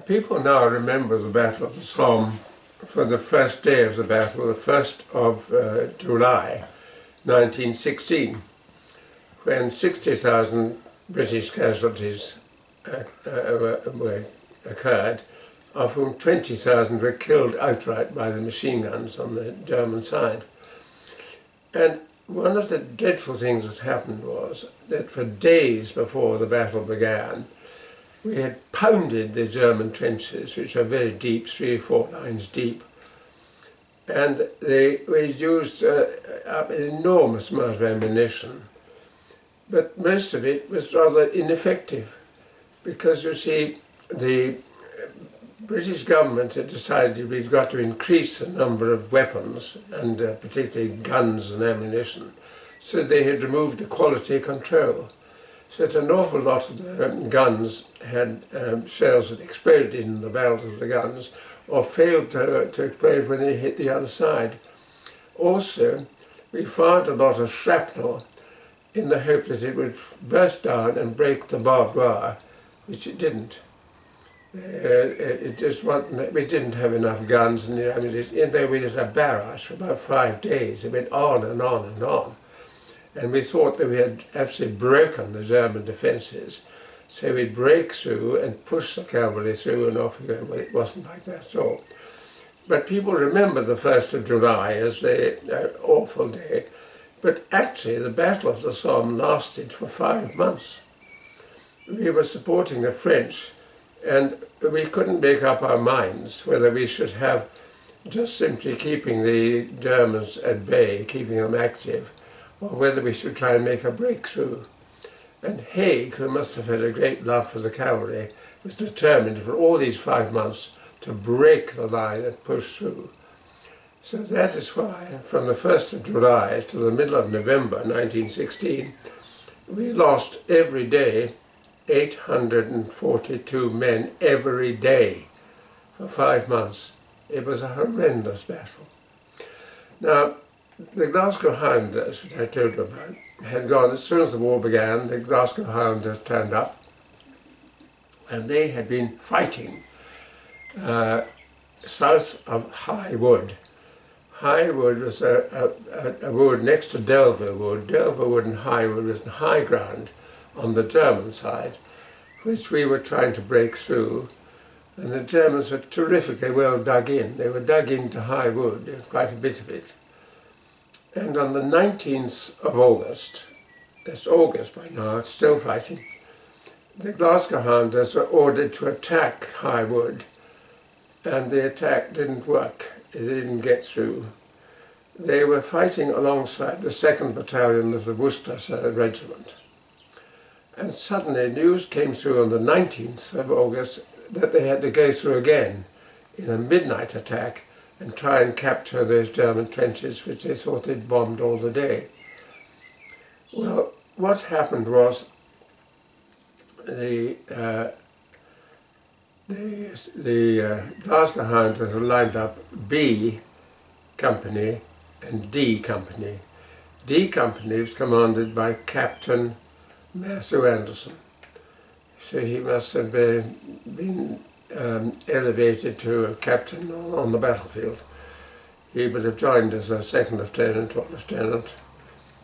People now remember the Battle of the Somme for the first day of the battle, the 1st of July 1916, when 60,000 British casualties occurred, of whom 20,000 were killed outright by the machine guns on the German side. And one of the dreadful things that happened was that for days before the battle began, we had pounded the German trenches, which are very deep, 3 or 4 lines deep, and we used an enormous amount of ammunition. But most of it was rather ineffective, because you see, the British government had decided we'd got to increase the number of weapons, and particularly guns and ammunition, so they had removed the quality control. So that an awful lot of the guns had shells that exploded in the barrels of the guns, or failed to explode when they hit the other side. Also, we fired a lot of shrapnel in the hope that it would burst down and break the barbed wire, which it didn't. It just wasn't. We didn't have enough guns, and I mean, we did a barrage for about 5 days. It went on and on and on. And we thought that we had actually broken the German defences, so we'd break through and push the cavalry through and off we go. Well, it wasn't like that at all. But people remember the 1st of July as the awful day, but actually the Battle of the Somme lasted for 5 months. We were supporting the French, and we couldn't make up our minds whether we should have just simply keeping the Germans at bay, keeping them active, or whether we should try and make a breakthrough. And Haig, who must have had a great love for the cavalry, was determined for all these 5 months to break the line and push through. So that is why, from the 1st of July to the middle of November 1916, we lost every day 842 men every day for 5 months. It was a horrendous battle. Now, the Glasgow Highlanders, which I told you about, had gone, as soon as the war began, the Glasgow Highlanders turned up, and they had been fighting south of High Wood. High Wood was a wood next to Delville Wood. Delville Wood and High Wood was high ground on the German side, which we were trying to break through. And the Germans were terrifically well dug in. They were dug into High Wood, there was quite a bit of it. And on the 19th of August, it's August by now, it's still fighting, the Glasgow Highlanders were ordered to attack High Wood, and the attack didn't work. It didn't get through. They were fighting alongside the 2nd Battalion of the Worcestershire Regiment. And suddenly news came through on the 19th of August that they had to go through again in a midnight attack and try and capture those German trenches which they thought they'd bombed all the day. Well, what happened was the Glasgow Highlanders lined up B Company and D Company. D Company was commanded by Captain Matthew Anderson. So he must have been elevated to a captain on the battlefield. He would have joined as a 2nd lieutenant or lieutenant,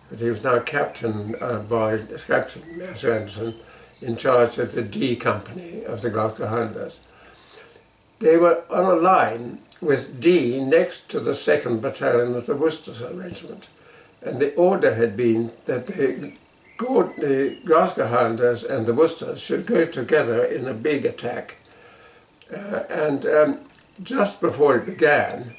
but he was now Captain Captain Matthew Anderson, in charge of the D Company of the Glasgow Highlanders. They were on a line with D next to the 2nd Battalion of the Worcestershire Regiment, and the order had been that the Glasgow Highlanders and the Worcesters should go together in a big attack. Just before it began,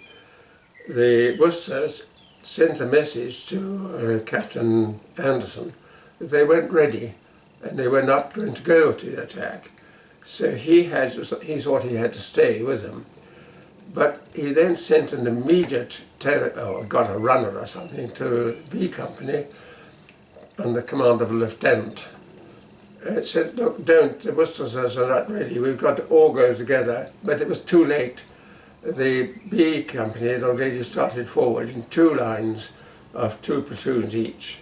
the Worcesters sent a message to Captain Anderson that they weren't ready and they were not going to go to the attack. So he thought he had to stay with them. But he then sent an immediate, got a runner or something to the B Company under command of a lieutenant. It said, look, the Worcestershires are not ready, we've got to all go together. But it was too late. The B Company had already started forward in 2 lines of 2 platoons each,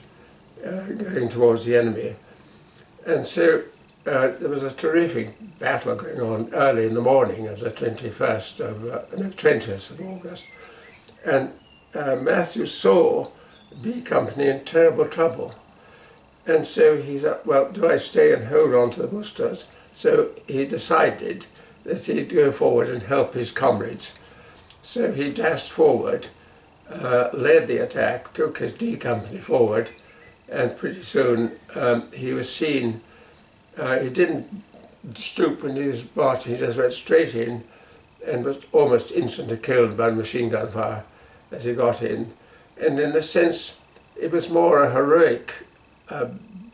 going towards the enemy. And so there was a terrific battle going on early in the morning of the 20th of August, and Matthew saw B Company in terrible trouble. And so he thought, well, do I stay and hold on to the Worcesters? So he decided that he'd go forward and help his comrades. So he dashed forward, led the attack, took his D Company forward, and pretty soon he was seen. He didn't stoop when he was marching, he just went straight in and was almost instantly killed by machine gun fire as he got in. And in a sense, it was more a heroic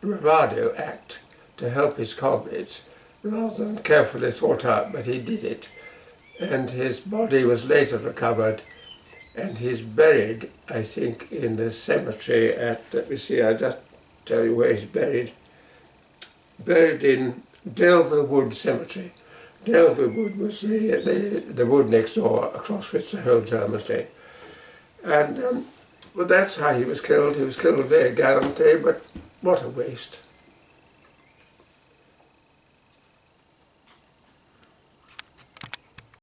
bravado act to help his comrades, rather than carefully thought out, but he did it. And his body was later recovered, and he's buried, I think, in the cemetery at, let me see, I'll just tell you where he's buried. Buried in Delville Wood Cemetery. Delville Wood was the wood next door, across which the whole Germans lay. And well, that's how he was killed. He was killed very gallantly, but what a waste.